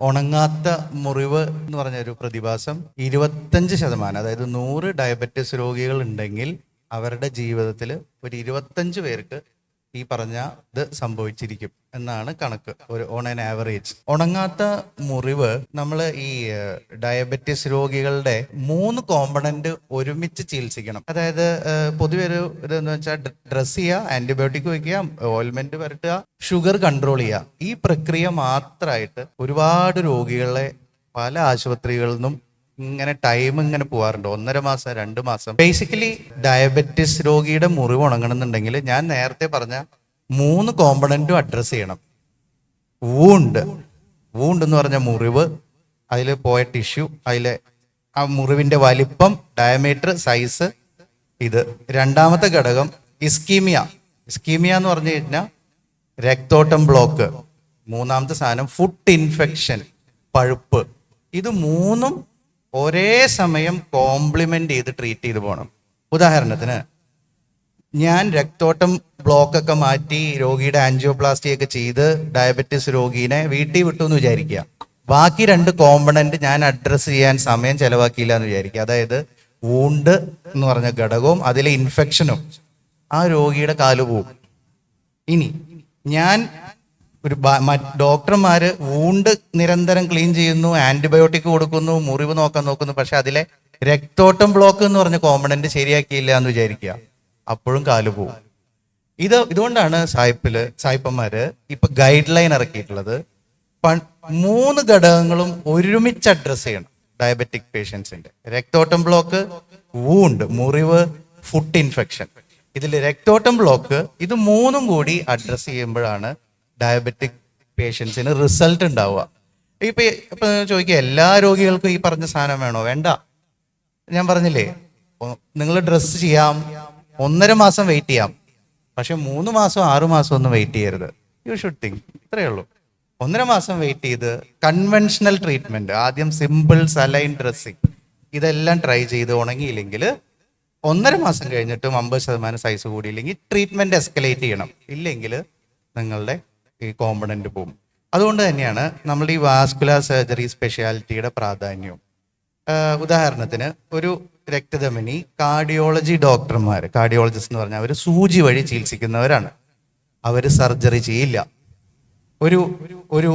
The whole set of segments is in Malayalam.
ഉണങ്ങാത്ത മുറിവ് എന്ന് പറഞ്ഞ ഒരു പ്രതിഭാസം 25%, അതായത് 100 ഡയബറ്റിസ് രോഗികൾ ഉണ്ടെങ്കിൽ അവരുടെ ജീവിതത്തിൽ ഒരു 25 പേർക്ക് ഈ പറഞ്ഞ ഇത് സംഭവിച്ചിരിക്കും എന്നാണ് കണക്ക്, ഒരു ഓൺ ആൻ ആവറേജ്. ഉണങ്ങാത്ത മുറിവ് നമ്മൾ ഈ ഡയബറ്റിസ് രോഗികളുടെ 3 കോമ്പണന്റ് ഒരുമിച്ച് ചികിത്സിക്കണം. അതായത് പൊതുവെ ഒരു ഇതെന്ന് വെച്ചാൽ ഡ്രസ് ചെയ്യുക, ആന്റിബയോട്ടിക് വയ്ക്കുക, ഓയിൽമെന്റ് പുരട്ടുക, ഷുഗർ കൺട്രോൾ ചെയ്യുക. ഈ പ്രക്രിയ മാത്രമായിട്ട് ഒരുപാട് രോഗികളെ പല ആശുപത്രികളിൽ നിന്നും ഇങ്ങനെ ടൈം ഇങ്ങനെ പോകാറുണ്ട്, 1.5 മാസം 2 മാസം. ബേസിക്കലി ഡയബറ്റിസ് രോഗിയുടെ മുറിവ് ഉണങ്ങണമെന്നുണ്ടെങ്കിൽ ഞാൻ നേരത്തെ പറഞ്ഞ 3 കോമ്പണന്റും അഡ്രസ്സ് ചെയ്യണം. വൂണ്ട് എന്ന് പറഞ്ഞ മുറിവ്, അതിൽ പോയ ടിഷ്യൂ, അതിലെ ആ മുറിവിന്റെ വലിപ്പം, ഡയമീറ്റർ, സൈസ്. ഇത് രണ്ടാമത്തെ ഘടകം ഇസ്കീമിയ എന്ന് പറഞ്ഞു കഴിഞ്ഞാൽ രക്തോട്ടം ബ്ലോക്ക്. മൂന്നാമത്തെ സാധനം ഫുഡ് ഇൻഫെക്ഷൻ, പഴുപ്പ്. ഇത് 3ഉം ഒരേ സമയം കോംപ്ലിമെന്റ് ചെയ്ത് ട്രീറ്റ് ചെയ്ത് പോകണം. ഉദാഹരണത്തിന് ഞാൻ രക്തോട്ടം ബ്ലോക്കൊക്കെ മാറ്റി രോഗിയുടെ ആൻജിയോപ്ലാസ്റ്റി ഒക്കെ ചെയ്ത് ഡയബറ്റിസ് രോഗീനെ വീട്ടിൽ വിട്ടു എന്ന് വിചാരിക്കുക. ബാക്കി 2 കോമ്പണന്റ് ഞാൻ അഡ്രസ്സ് ചെയ്യാൻ സമയം ചെലവാക്കിയില്ല എന്ന് വിചാരിക്കുക. അതായത് വൂണ്ട് എന്ന് പറഞ്ഞ ഘടകവും അതിലെ ഇൻഫെക്ഷനും. ആ രോഗിയുടെ കാല് പോവും. ഇനി ഞാൻ ഡോക്ടർമാര് വൂണ്ട് നിരന്തരം ക്ലീൻ ചെയ്യുന്നു, ആന്റിബയോട്ടിക് കൊടുക്കുന്നു, മുറിവ് നോക്കാൻ നോക്കുന്നു, പക്ഷെ അതിലെ രക്തോട്ടം ബ്ലോക്ക് എന്ന് പറഞ്ഞ കോമ്പണന്റ് ശരിയാക്കിയില്ല എന്ന് വിചാരിക്കുക, അപ്പോഴും കാല് പോവും. ഇതുകൊണ്ടാണ് സായിപ്പന്മാര് ഇപ്പൊ ഗൈഡ് ലൈൻ ഇറക്കിയിട്ടുള്ളത്. 3 ഘടകങ്ങളും ഒരുമിച്ച് അഡ്രസ് ചെയ്യണം ഡയബറ്റിക് പേഷ്യൻസിന്റെ. രക്തോട്ടം ബ്ലോക്ക്, വൂണ്ട് മുറിവ്, ഫുഡ് ഇൻഫെക്ഷൻ. ഇതിൽ രക്തോട്ടം ബ്ലോക്ക്, ഇത് 3ഉം കൂടി അഡ്രസ് ചെയ്യുമ്പോഴാണ് ഡയബറ്റിക് പേഷ്യൻസിന് റിസൾട്ട് ഉണ്ടാവുക. ഇപ്പൊ ചോദിക്കുക, എല്ലാ രോഗികൾക്കും ഈ പറഞ്ഞ സാധനം വേണോ? വേണ്ട. ഞാൻ പറഞ്ഞില്ലേ, നിങ്ങൾ ഡ്രസ്സ് ചെയ്യാം, 1.5 മാസം വെയിറ്റ് ചെയ്യാം, പക്ഷെ 3 മാസം 6 മാസം ഒന്നും വെയിറ്റ് ചെയ്യരുത്. You should think. ഇത്രയേ ഉള്ളൂ. 1.5 മാസം വെയിറ്റ് ചെയ്ത് കൺവെൻഷണൽ ട്രീറ്റ്മെന്റ്, ആദ്യം സിമ്പിൾ സലൈൻ ഡ്രസ്സിങ്, ഇതെല്ലാം ട്രൈ ചെയ്ത് ഉണങ്ങിയില്ലെങ്കിൽ 1.5 മാസം കഴിഞ്ഞിട്ടും 50% സൈസ് കൂടിയില്ലെങ്കിൽ ട്രീറ്റ്മെന്റ് എസ്കലേറ്റ് ചെയ്യണം. ഇല്ലെങ്കിൽ നിങ്ങളുടെ ഈ കോമ്പണന്റ് പോകും. അതുകൊണ്ട് തന്നെയാണ് നമ്മൾ ഈ വാസ്കുലർ സർജറി സ്പെഷ്യാലിറ്റിയുടെ പ്രാധാന്യവും. ഉദാഹരണത്തിന് ഒരു രക്തധമനി കാർഡിയോളജിസ്റ്റ് എന്ന് പറഞ്ഞാൽ അവർ സൂചി വഴി ചികിത്സിക്കുന്നവരാണ്. അവർ സർജറി ചെയ്യില്ല. ഒരു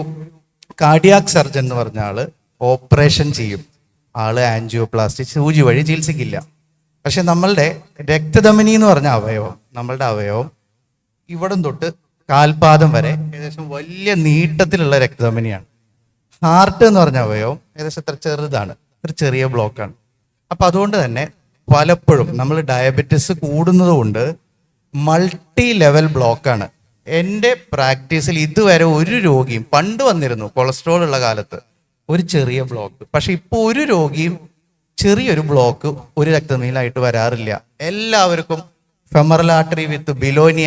കാർഡിയാക് സർജൻ എന്ന് പറഞ്ഞ ആള് ഓപ്പറേഷൻ ചെയ്യും. ആള് ആൻജിയോപ്ലാസ്റ്റി സൂചി വഴി ചികിത്സിക്കില്ല. പക്ഷെ നമ്മളുടെ രക്തധമനി എന്ന് പറഞ്ഞ നമ്മളുടെ അവയവം ഇവിടം തൊട്ട് കാൽപാദം വരെ ഏകദേശം വലിയ നീട്ടത്തിലുള്ള രക്തധമനിയാണ്. ഹാർട്ട് എന്ന് പറഞ്ഞ അവയവം ഏകദേശം ഇത്ര ചെറുതാണ്, ഒരു ചെറിയ ബ്ലോക്കാണ്. അപ്പൊ അതുകൊണ്ട് തന്നെ പലപ്പോഴും നമ്മൾ ഡയബറ്റിസ് കൂടുന്നത് കൊണ്ട് മൾട്ടി ലെവൽ ബ്ലോക്കാണ്. എൻ്റെ പ്രാക്ടീസിൽ ഇതുവരെ ഒരു രോഗിയും, പണ്ട് വന്നിരുന്നു കൊളസ്ട്രോൾ ഉള്ള കാലത്ത് ഒരു ചെറിയ ബ്ലോക്ക്, പക്ഷെ ഇപ്പോൾ ഒരു രോഗിയും ചെറിയൊരു ബ്ലോക്ക് ഒരു രക്തധമനിയിലായിട്ട് വരാറില്ല. എല്ലാവർക്കും ഫെമറൽ ആർട്ടറി വിത്ത് ബിലോനി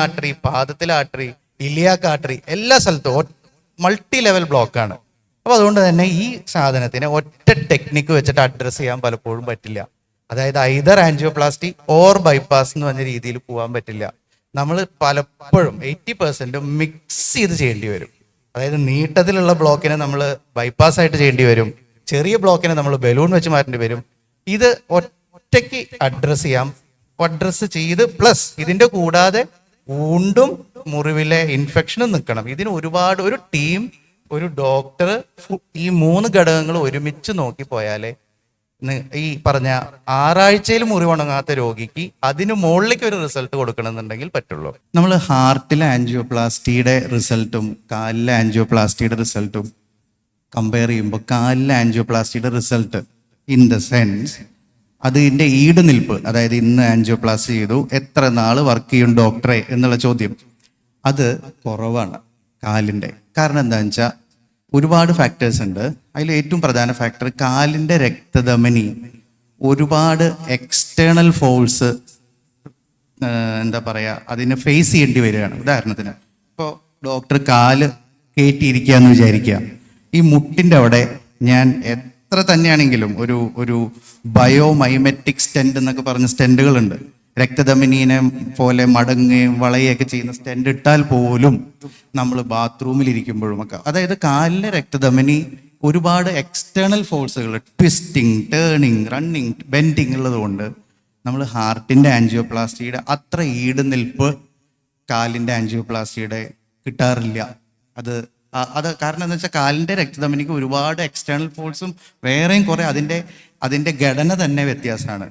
ആർട്ടറി, പാദത്തിലെ ആർട്ടറി, ഇലിയാക് ആർട്ടറി, എല്ലാ സ്ഥലത്തും മൾട്ടി ലെവൽ ബ്ലോക്കാണ്. അപ്പൊ അതുകൊണ്ട് തന്നെ ഈ സാധനത്തിനെ ഒറ്റ ടെക്നിക്ക് വെച്ചിട്ട് അഡ്രസ്സ് ചെയ്യാൻ പലപ്പോഴും പറ്റില്ല. അതായത് ഐദർ ആൻജിയോപ്ലാസ്റ്റി ഓർ ബൈപ്പാസ് എന്ന് പറഞ്ഞ രീതിയിൽ പോകാൻ പറ്റില്ല. നമ്മൾ പലപ്പോഴും 80% മിക്സ് ചെയ്ത് ചെയ്യേണ്ടി വരും. അതായത് നീട്ടത്തിലുള്ള ബ്ലോക്കിനെ നമ്മൾ ബൈപ്പാസ് ആയിട്ട് ചെയ്യേണ്ടി വരും, ചെറിയ ബ്ലോക്കിനെ നമ്മൾ ബലൂൺ വെച്ച് മാറ്റേണ്ടി വരും. ഇത് ഒറ്റയ്ക്ക് അഡ്രസ്സ് ചെയ്ത് പ്ലസ് ഇതിന്റെ കൂടാതെ വൂണ്ടും മുറിവിലെ ഇൻഫെക്ഷനും നിൽക്കണം. ഇതിന് ഒരുപാട് ഒരു ടീം, ഒരു ഡോക്ടർ ഈ 3 ഘടകങ്ങൾ ഒരുമിച്ച് നോക്കി പോയാലേ ഈ പറഞ്ഞ 6 ആഴ്ചയിൽ മുറിവുണങ്ങാത്ത രോഗിക്ക് അതിന് മുകളിലേക്ക് ഒരു റിസൾട്ട് കൊടുക്കണമെന്നുണ്ടെങ്കിൽ പറ്റുള്ളൂ. നമ്മൾ ഹാർട്ടിലെ ആൻജിയോപ്ലാസ്റ്റിയുടെ റിസൾട്ടും കാലിലെ ആൻജിയോപ്ലാസ്റ്റിയുടെ റിസൾട്ടും കമ്പയർ ചെയ്യുമ്പോൾ കാലിലെ ആൻജിയോപ്ലാസ്റ്റിയുടെ റിസൾട്ട് ഇൻ ദ സെൻസ് അതിൻ്റെ ഈട് നിൽപ്പ്, അതായത് ഇന്ന് ആൻജിയോപ്ലാസ്റ്റി ചെയ്തു, എത്ര നാള് വർക്ക് ചെയ്യും ഡോക്ടറെ എന്നുള്ള ചോദ്യം, അത് കുറവാണ് കാലിൻ്റെ. കാരണം എന്താണെന്ന് വെച്ചാൽ ഒരുപാട് ഫാക്ടേഴ്സ് ഉണ്ട്. അതിൽ ഏറ്റവും പ്രധാന ഫാക്ടർ കാലിൻ്റെ രക്തധമനി ഒരുപാട് എക്സ്റ്റേണൽ ഫോഴ്സ് അതിനെ ഫേസ് ചെയ്യേണ്ടി വരികയാണ്. ഉദാഹരണത്തിന് ഇപ്പോൾ ഡോക്ടർ കാല് കയറ്റിയിരിക്കുക എന്ന് വിചാരിക്കുക, ഈ മുട്ടിൻ്റെ അവിടെ ഞാൻ എത്ര തന്നെയാണെങ്കിലും ഒരു ബയോമൈമെറ്റിക് സ്റ്റെൻഡ് എന്നൊക്കെ പറഞ്ഞ സ്റ്റെൻഡുകളുണ്ട്. രക്തധമനീനെ പോലെ മടങ്ങുകയും വളയുകയൊക്കെ ചെയ്യുന്ന സ്റ്റെൻഡ് ഇട്ടാൽ പോലും നമ്മൾ ബാത്റൂമിൽ ഇരിക്കുമ്പോഴുമൊക്കെ, അതായത് കാലിലെ രക്തധമനി ഒരുപാട് എക്സ്റ്റേണൽ ഫോഴ്സുകൾ, ട്വിസ്റ്റിങ്, ടേണിങ്, റണ്ണിങ്, ബെൻഡിങ് ഉള്ളതുകൊണ്ട് നമ്മൾ ഹാർട്ടിൻ്റെ ആൻജിയോപ്ലാസ്റ്റിയുടെ അത്ര ഈടുനിൽപ്പ് കാലിൻ്റെ ആൻജിയോപ്ലാസ്റ്റിയുടെ കിട്ടാറില്ല. അത് കാരണം എന്ന് വെച്ചാൽ കാലിൻ്റെ രക്തധമനിക്ക് ഒരുപാട് എക്സ്റ്റേണൽ ഫോഴ്സും വേറെയും കുറേ അതിൻ്റെ ഘടന തന്നെ വ്യത്യാസമാണ്.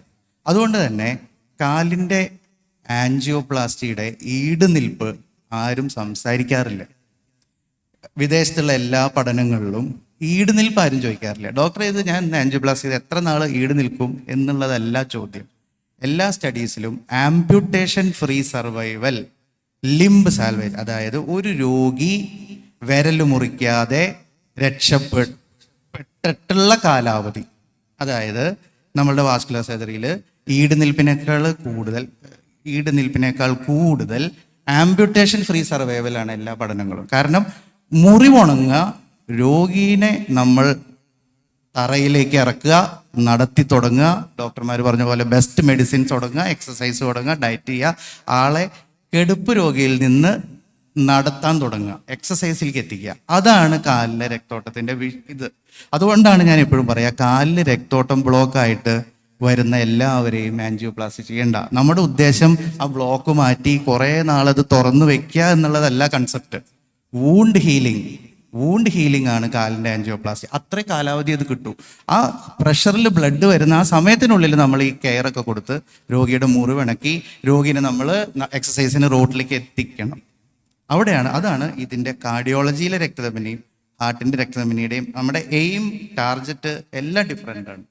അതുകൊണ്ട് തന്നെ കാലിൻ്റെ ആൻജിയോപ്ലാസ്റ്റിയുടെ ഈടുനിൽപ്പ് ആരും സംസാരിക്കാറില്ല. വിദേശത്തുള്ള എല്ലാ പഠനങ്ങളിലും ഈടുനിൽപ്പ് ആരും ചോദിക്കാറില്ല. ഡോക്ടർ ഇത് ഞാൻ ആൻജിയോപ്ലാസ്റ്റി ചെയ്ത് എത്ര നാൾ ഈട് നിൽക്കും എന്നുള്ളതല്ല ചോദ്യം. എല്ലാ സ്റ്റഡീസിലും amputation free survival, limb salvage, അതായത് ഒരു രോഗി വിരൽ മുറിക്കാതെ രക്ഷപ്പെട്ടിട്ടുള്ള കാലാവധി, അതായത് നമ്മളുടെ വാസ്കുലർ സർജറിയിൽ ഈടുനിൽപ്പിനേക്കാൾ കൂടുതൽ ആംപ്യൂട്ടേഷൻ ഫ്രീ സർവൈവലാണ് എല്ലാ പഠനങ്ങളും. കാരണം മുറിവുണങ്ങുക, രോഗീനെ നമ്മൾ തറയിലേക്ക് ഇറക്കുക, നടത്തി തുടങ്ങുക, ഡോക്ടർമാർ പറഞ്ഞ പോലെ ബെസ്റ്റ് മെഡിസിൻസ് തുടങ്ങുക, എക്സസൈസ് തുടങ്ങുക, ഡയറ്റ് ചെയ്യുക, ആളെ കെടുപ്പ് രോഗിയിൽ നിന്ന് നടത്താൻ തുടങ്ങുക, എക്സസൈസിലേക്ക് എത്തിക്കുക. അതാണ് കാലിലെ രക്തോട്ടത്തിൻ്റെ ഇത്. അതുകൊണ്ടാണ് ഞാൻ എപ്പോഴും പറയുക, കാലിൽ രക്തോട്ടം ബ്ലോക്കായിട്ട് വരുന്ന എല്ലാവരെയും ആൻജിയോപ്ലാസ്റ്റി ചെയ്യണ്ട. നമ്മുടെ ഉദ്ദേശം ആ ബ്ലോക്ക് മാറ്റി കുറേ നാളത് തുറന്നു വെക്കുക എന്നുള്ളതല്ല കൺസെപ്റ്റ്. വൂണ്ട് ഹീലിംഗ് ആണ് കാലിൻ്റെ ആൻജിയോപ്ലാസ്റ്റി. അത്ര കാലാവധി അത് കിട്ടും. ആ പ്രഷറിൽ ബ്ലഡ് വരുന്ന ആ സമയത്തിനുള്ളിൽ നമ്മൾ ഈ കെയറൊക്കെ കൊടുത്ത് രോഗിയുടെ മുറിവിണക്കി രോഗീനെ നമ്മൾ എക്സസൈസിന് റോട്ടിലേക്ക് എത്തിക്കണം. അതാണ് ഇതിൻ്റെ കാർഡിയോളജിയിലെ രക്തധമനിയും ഹാർട്ടിൻ്റെ രക്തധമനിയുടെയും നമ്മുടെ എയിം, ടാർജറ്റ് എല്ലാം ഡിഫറെൻ്റ് ആണ്.